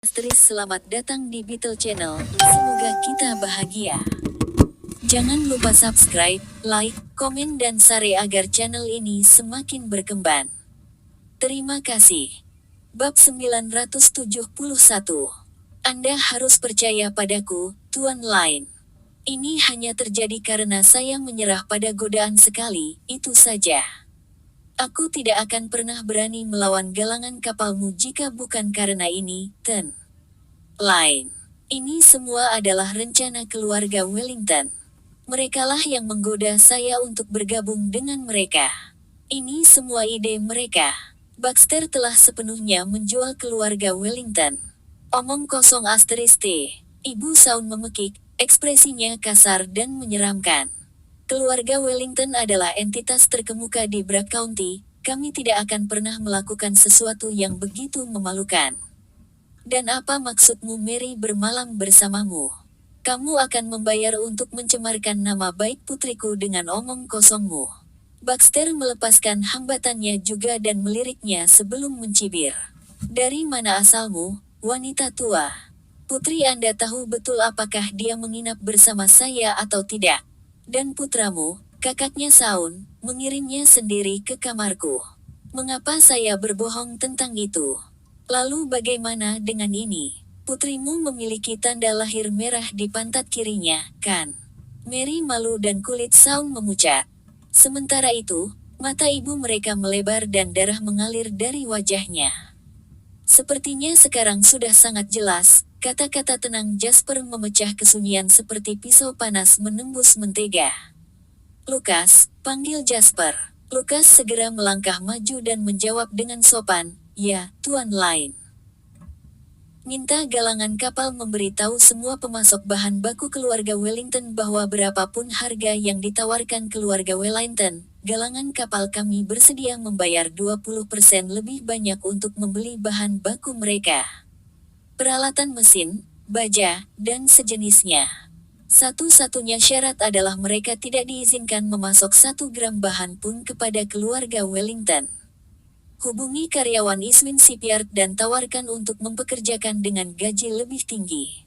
Selamat datang di Beetle Channel. Semoga kita bahagia. Jangan lupa subscribe, like, komen dan share agar channel ini semakin berkembang. Terima kasih. Bab 971. Anda harus percaya padaku, Tuan Lain. Ini hanya terjadi karena saya menyerah pada godaan sekali, itu saja. Aku tidak akan pernah berani melawan galangan kapalmu jika bukan karena ini, Ten Lain. Ini semua adalah rencana keluarga Wellington. Merekalah yang menggoda saya untuk bergabung dengan mereka. Ini semua ide mereka. Baxter telah sepenuhnya menjual keluarga Wellington. Omong kosong *T. Ibu Saun memekik, ekspresinya kasar dan menyeramkan. Keluarga Wellington adalah entitas terkemuka di Bragg County, kami tidak akan pernah melakukan sesuatu yang begitu memalukan. Dan apa maksudmu Mary bermalam bersamamu? Kamu akan membayar untuk mencemarkan nama baik putriku dengan omong kosongmu. Baxter melepaskan hambatannya juga dan meliriknya sebelum mencibir. Dari mana asalmu, wanita tua? Putri Anda tahu betul apakah dia menginap bersama saya atau tidak. Dan putramu, kakaknya Saun, mengirimnya sendiri ke kamarku. Mengapa saya berbohong tentang itu? Lalu bagaimana dengan ini? Putrimu memiliki tanda lahir merah di pantat kirinya, kan? Mary malu dan kulit Saun memucat. Sementara itu, mata ibu mereka melebar dan darah mengalir dari wajahnya. Sepertinya sekarang sudah sangat jelas, kata-kata tenang Jasper memecah kesunyian seperti pisau panas menembus mentega. Lukas, panggil Jasper. Lukas segera melangkah maju dan menjawab dengan sopan, ya, Tuan Lain. Minta galangan kapal memberitahu semua pemasok bahan baku keluarga Wellington bahwa berapapun harga yang ditawarkan keluarga Wellington, galangan kapal kami bersedia membayar 20% lebih banyak untuk membeli bahan baku mereka. Peralatan mesin, baja, dan sejenisnya. Satu-satunya syarat adalah mereka tidak diizinkan memasok 1 gram bahan pun kepada keluarga Wellington. Hubungi karyawan Iswin Shipyard dan tawarkan untuk mempekerjakan dengan gaji lebih tinggi.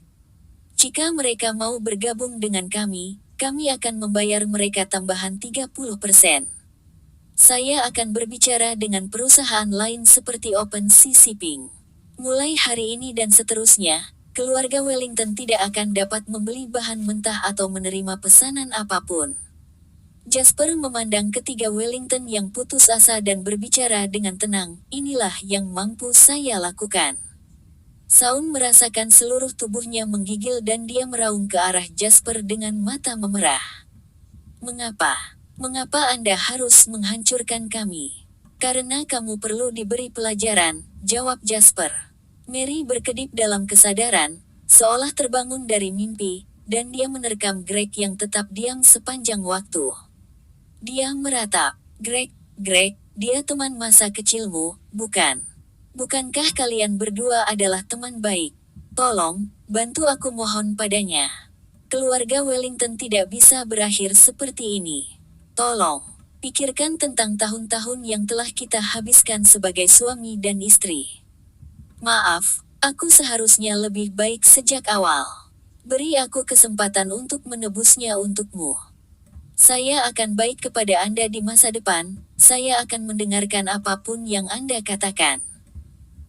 Jika mereka mau bergabung dengan kami akan membayar mereka tambahan 30%. Saya akan berbicara dengan perusahaan lain seperti Open Sea Shipping. Mulai hari ini dan seterusnya, keluarga Wellington tidak akan dapat membeli bahan mentah atau menerima pesanan apapun. Jasper memandang ketiga Wellington yang putus asa dan berbicara dengan tenang, inilah yang mampu saya lakukan. Saun merasakan seluruh tubuhnya menggigil dan dia meraung ke arah Jasper dengan mata memerah. Mengapa? Mengapa Anda harus menghancurkan kami? Karena kamu perlu diberi pelajaran, jawab Jasper. Mary berkedip dalam kesadaran, seolah terbangun dari mimpi, dan dia menerkam Greg yang tetap diam sepanjang waktu. Dia meratap, Greg, dia teman masa kecilmu, bukan? Bukankah kalian berdua adalah teman baik? Tolong, bantu aku mohon padanya. Keluarga Wellington tidak bisa berakhir seperti ini. Tolong, pikirkan tentang tahun-tahun yang telah kita habiskan sebagai suami dan istri. Maaf, aku seharusnya lebih baik sejak awal. Beri aku kesempatan untuk menebusnya untukmu. Saya akan baik kepada Anda di masa depan, saya akan mendengarkan apapun yang Anda katakan.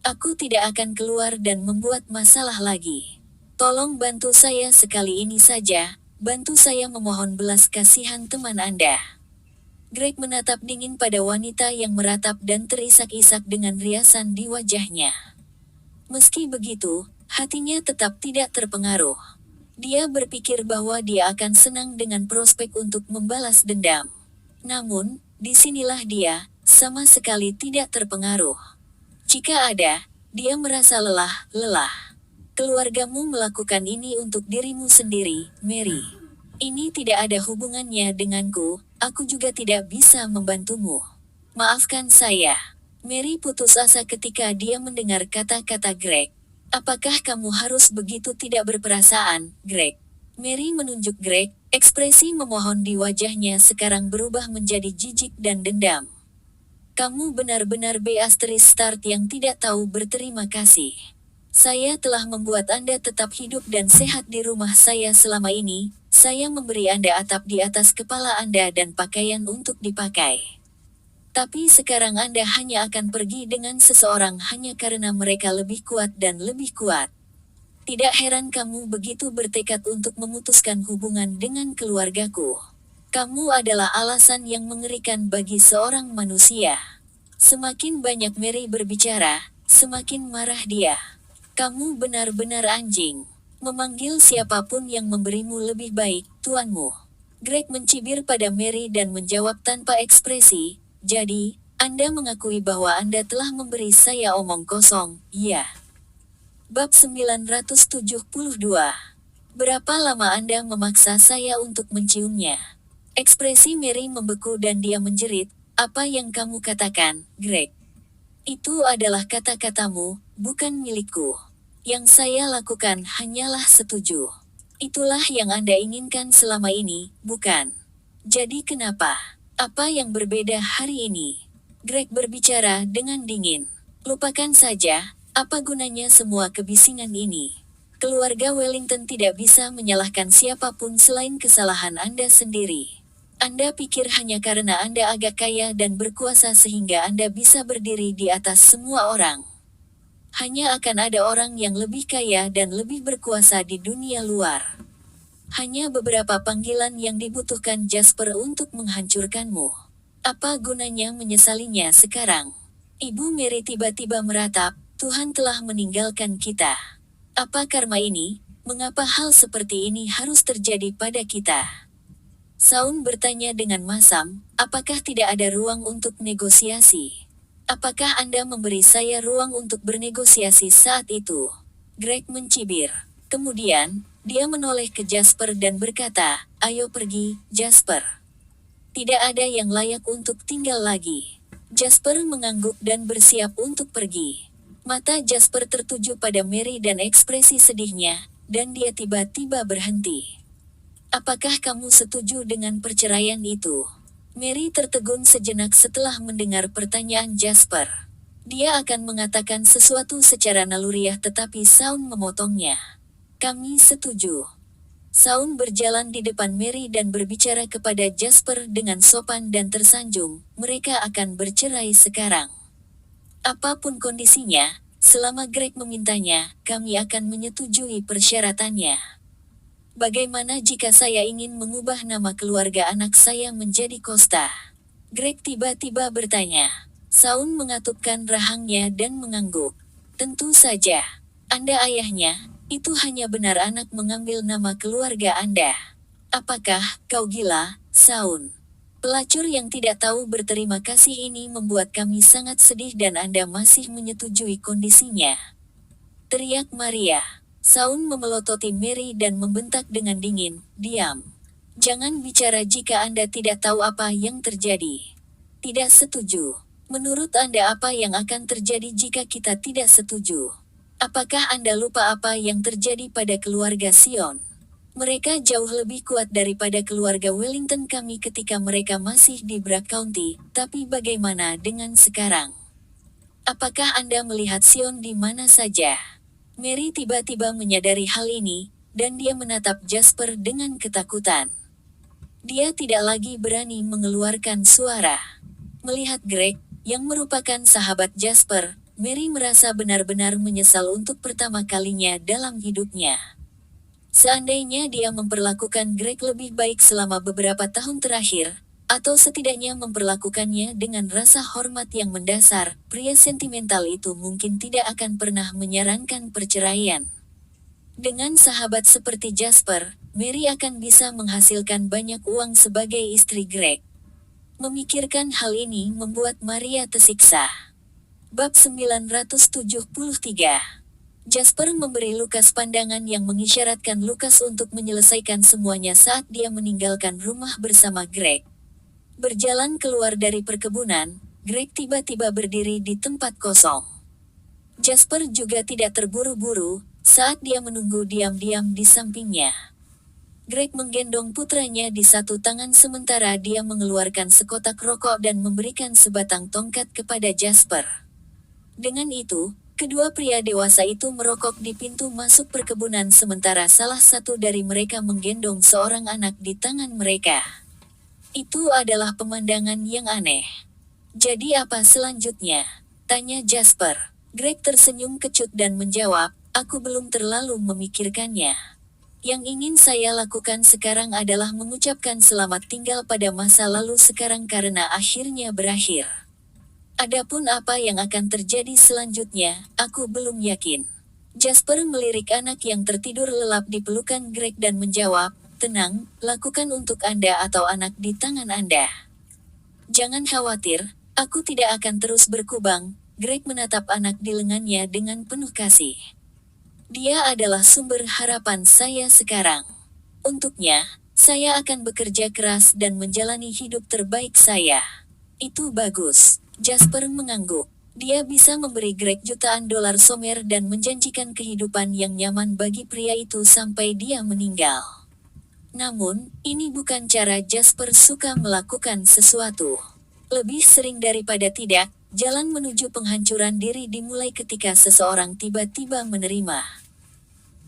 Aku tidak akan keluar dan membuat masalah lagi. Tolong bantu saya sekali ini saja, bantu saya memohon belas kasihan teman Anda. Greg menatap dingin pada wanita yang meratap dan terisak-isak dengan riasan di wajahnya. Meski begitu, hatinya tetap tidak terpengaruh. Dia berpikir bahwa dia akan senang dengan prospek untuk membalas dendam. Namun, disinilah dia, sama sekali tidak terpengaruh. Jika ada, dia merasa lelah. Keluargamu melakukan ini untuk dirimu sendiri, Mary. Ini tidak ada hubungannya denganku, aku juga tidak bisa membantumu. Maafkan saya. Mary putus asa ketika dia mendengar kata-kata Greg. Apakah kamu harus begitu tidak berperasaan, Greg? Mary menunjuk Greg, ekspresi memohon di wajahnya sekarang berubah menjadi jijik dan dendam. Kamu benar-benar *** yang tidak tahu berterima kasih. Saya telah membuat Anda tetap hidup dan sehat di rumah saya selama ini. Saya memberi Anda atap di atas kepala Anda dan pakaian untuk dipakai. Tapi sekarang Anda hanya akan pergi dengan seseorang hanya karena mereka lebih kuat dan lebih kuat. Tidak heran kamu begitu bertekad untuk memutuskan hubungan dengan keluargaku. Kamu adalah alasan yang mengerikan bagi seorang manusia. Semakin banyak Mary berbicara, semakin marah dia. Kamu benar-benar anjing. Memanggil siapapun yang memberimu lebih baik, tuanmu. Greg mencibir pada Mary dan menjawab tanpa ekspresi, jadi, Anda mengakui bahwa Anda telah memberi saya omong kosong, iya. Bab 972. Berapa lama Anda memaksa saya untuk menciumnya? Ekspresi Mary membeku dan dia menjerit, apa yang kamu katakan, Greg? Itu adalah kata-katamu, bukan milikku. Yang saya lakukan hanyalah setuju. Itulah yang Anda inginkan selama ini, bukan? Jadi kenapa? Apa yang berbeda hari ini? Greg berbicara dengan dingin. Lupakan saja, apa gunanya semua kebisingan ini? Keluarga Wellington tidak bisa menyalahkan siapapun selain kesalahan Anda sendiri. Anda pikir hanya karena Anda agak kaya dan berkuasa sehingga Anda bisa berdiri di atas semua orang. Hanya akan ada orang yang lebih kaya dan lebih berkuasa di dunia luar. Hanya beberapa panggilan yang dibutuhkan Jasper untuk menghancurkanmu. Apa gunanya menyesalinya sekarang? Ibu Mary tiba-tiba meratap, Tuhan telah meninggalkan kita. Apa karma ini? Mengapa hal seperti ini harus terjadi pada kita? Saun bertanya dengan masam, apakah tidak ada ruang untuk negosiasi? Apakah Anda memberi saya ruang untuk bernegosiasi saat itu? Greg mencibir. Kemudian, dia menoleh ke Jasper dan berkata, ayo pergi, Jasper. Tidak ada yang layak untuk tinggal lagi. Jasper mengangguk dan bersiap untuk pergi. Mata Jasper tertuju pada Mary dan ekspresi sedihnya, dan dia tiba-tiba berhenti. Apakah kamu setuju dengan perceraian itu? Mary tertegun sejenak setelah mendengar pertanyaan Jasper. Dia akan mengatakan sesuatu secara naluriah tetapi Saun memotongnya. Kami setuju. Saun berjalan di depan Mary dan berbicara kepada Jasper dengan sopan dan tersanjung, mereka akan bercerai sekarang. Apapun kondisinya, selama Greg memintanya, kami akan menyetujui persyaratannya. Bagaimana jika saya ingin mengubah nama keluarga anak saya menjadi Costa? Greg tiba-tiba bertanya. Saun mengatupkan rahangnya dan mengangguk. Tentu saja. Anda ayahnya, itu hanya benar anak mengambil nama keluarga Anda. Apakah kau gila, Saun? Pelacur yang tidak tahu berterima kasih ini membuat kami sangat sedih dan Anda masih menyetujui kondisinya. Teriak Maria. Saun memelototi Mary dan membentak dengan dingin, diam. Jangan bicara jika Anda tidak tahu apa yang terjadi. Tidak setuju. Menurut Anda apa yang akan terjadi jika kita tidak setuju? Apakah Anda lupa apa yang terjadi pada keluarga Sion? Mereka jauh lebih kuat daripada keluarga Wellington kami ketika mereka masih di Bragg County, tapi bagaimana dengan sekarang? Apakah Anda melihat Sion di mana saja? Mary tiba-tiba menyadari hal ini, dan dia menatap Jasper dengan ketakutan. Dia tidak lagi berani mengeluarkan suara. Melihat Greg, yang merupakan sahabat Jasper, Mary merasa benar-benar menyesal untuk pertama kalinya dalam hidupnya. Seandainya dia memperlakukan Greg lebih baik selama beberapa tahun terakhir, atau setidaknya memperlakukannya dengan rasa hormat yang mendasar, pria sentimental itu mungkin tidak akan pernah menyarankan perceraian. Dengan sahabat seperti Jasper, Mary akan bisa menghasilkan banyak uang sebagai istri Greg. Memikirkan hal ini membuat Maria tersiksa. Bab 973. Jasper memberi Lukas pandangan yang mengisyaratkan Lukas untuk menyelesaikan semuanya saat dia meninggalkan rumah bersama Greg. Berjalan keluar dari perkebunan, Greg tiba-tiba berdiri di tempat kosong. Jasper juga tidak terburu-buru, saat dia menunggu diam-diam di sampingnya. Greg menggendong putranya di satu tangan sementara dia mengeluarkan sekotak rokok dan memberikan sebatang tongkat kepada Jasper. Dengan itu, Kedua pria dewasa itu merokok di pintu masuk perkebunan sementara salah satu dari mereka menggendong seorang anak di tangan mereka. Itu adalah pemandangan yang aneh. Jadi apa selanjutnya? Tanya Jasper. Greg tersenyum kecut dan menjawab, aku belum terlalu memikirkannya. Yang ingin saya lakukan sekarang adalah mengucapkan selamat tinggal pada masa lalu sekarang karena akhirnya berakhir. Adapun apa yang akan terjadi selanjutnya, aku belum yakin. Jasper melirik anak yang tertidur lelap di pelukan Greg dan menjawab, tenang, lakukan untuk Anda atau anak di tangan Anda. Jangan khawatir, aku tidak akan terus berkubang. Greg menatap anak di lengannya dengan penuh kasih. Dia adalah sumber harapan saya sekarang. Untuknya, saya akan bekerja keras dan menjalani hidup terbaik saya. Itu bagus. Jasper mengangguk. Dia bisa memberi Greg jutaan dolar somer dan menjanjikan kehidupan yang nyaman bagi pria itu sampai dia meninggal. Namun, ini bukan cara Jasper suka melakukan sesuatu. Lebih sering daripada tidak, jalan menuju penghancuran diri dimulai ketika seseorang tiba-tiba menerima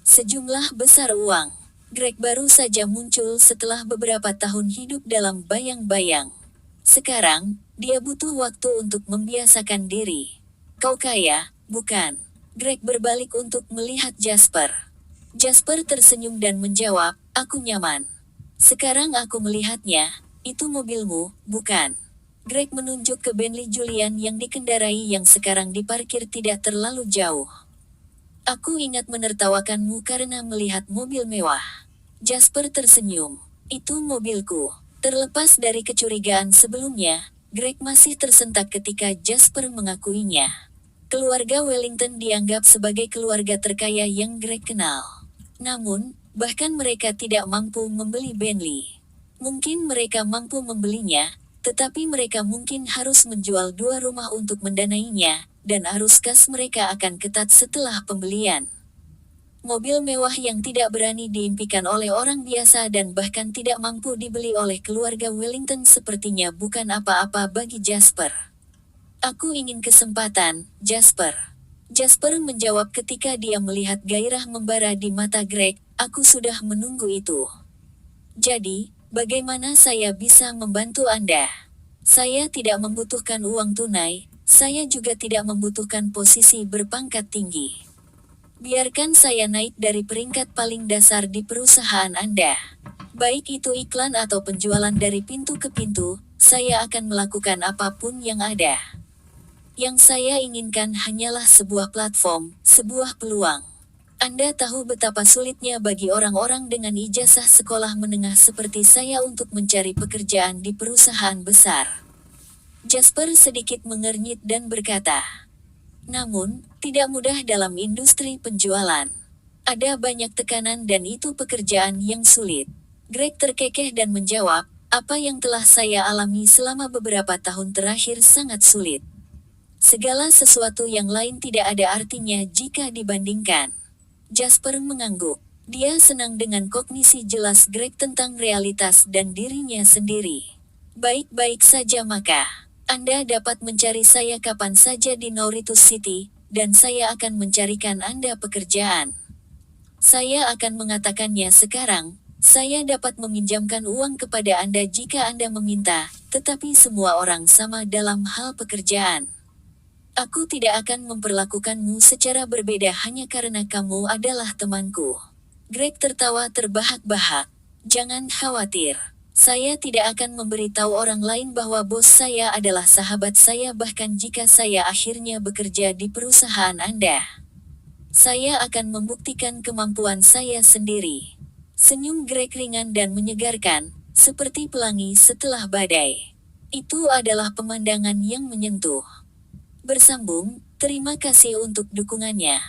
sejumlah besar uang. Greg baru saja muncul setelah beberapa tahun hidup dalam bayang-bayang. Sekarang, dia butuh waktu untuk membiasakan diri. Kau kaya, bukan? Greg berbalik untuk melihat Jasper. Jasper tersenyum dan menjawab, aku nyaman. Sekarang aku melihatnya, itu mobilmu, bukan? Greg menunjuk ke Bentley Julian yang dikendarai yang sekarang diparkir tidak terlalu jauh. Aku ingat menertawakanmu karena melihat mobil mewah. Jasper tersenyum. Itu mobilku. Terlepas dari kecurigaan sebelumnya, Greg masih tersentak ketika Jasper mengakuinya. Keluarga Wellington dianggap sebagai keluarga terkaya yang Greg kenal. Namun, bahkan mereka tidak mampu membeli Bentley. Mungkin mereka mampu membelinya, tetapi mereka mungkin harus menjual 2 rumah untuk mendanainya, dan arus kas mereka akan ketat setelah pembelian. Mobil mewah yang tidak berani diimpikan oleh orang biasa dan bahkan tidak mampu dibeli oleh keluarga Wellington sepertinya bukan apa-apa bagi Jasper. Aku ingin kesempatan, Jasper. Jasper menjawab ketika dia melihat gairah membara di mata Greg, aku sudah menunggu itu. Jadi, bagaimana saya bisa membantu Anda? Saya tidak membutuhkan uang tunai, saya juga tidak membutuhkan posisi berpangkat tinggi. Biarkan saya naik dari peringkat paling dasar di perusahaan Anda. Baik itu iklan atau penjualan dari pintu ke pintu, saya akan melakukan apapun yang ada. Yang saya inginkan hanyalah sebuah platform, sebuah peluang. Anda tahu betapa sulitnya bagi orang-orang dengan ijazah sekolah menengah seperti saya untuk mencari pekerjaan di perusahaan besar. Jasper sedikit mengernyit dan berkata, namun, tidak mudah dalam industri penjualan. Ada banyak tekanan dan itu pekerjaan yang sulit. Greg terkekeh dan menjawab, apa yang telah saya alami selama beberapa tahun terakhir sangat sulit. Segala sesuatu yang lain tidak ada artinya jika dibandingkan. Jasper mengangguk. Dia senang dengan kognisi jelas Greg tentang realitas dan dirinya sendiri. Baik-baik saja maka. Anda dapat mencari saya kapan saja di Norritus City, dan saya akan mencarikan Anda pekerjaan. Saya akan mengatakannya sekarang, saya dapat meminjamkan uang kepada Anda jika Anda meminta, tetapi semua orang sama dalam hal pekerjaan. Aku tidak akan memperlakukanmu secara berbeda hanya karena kamu adalah temanku. Greg tertawa terbahak-bahak. Jangan khawatir. Saya tidak akan memberitahu orang lain bahwa bos saya adalah sahabat saya bahkan jika saya akhirnya bekerja di perusahaan Anda. Saya akan membuktikan kemampuan saya sendiri. Senyum Greg ringan dan menyegarkan, seperti pelangi setelah badai. Itu adalah pemandangan yang menyentuh. Bersambung, terima kasih untuk dukungannya.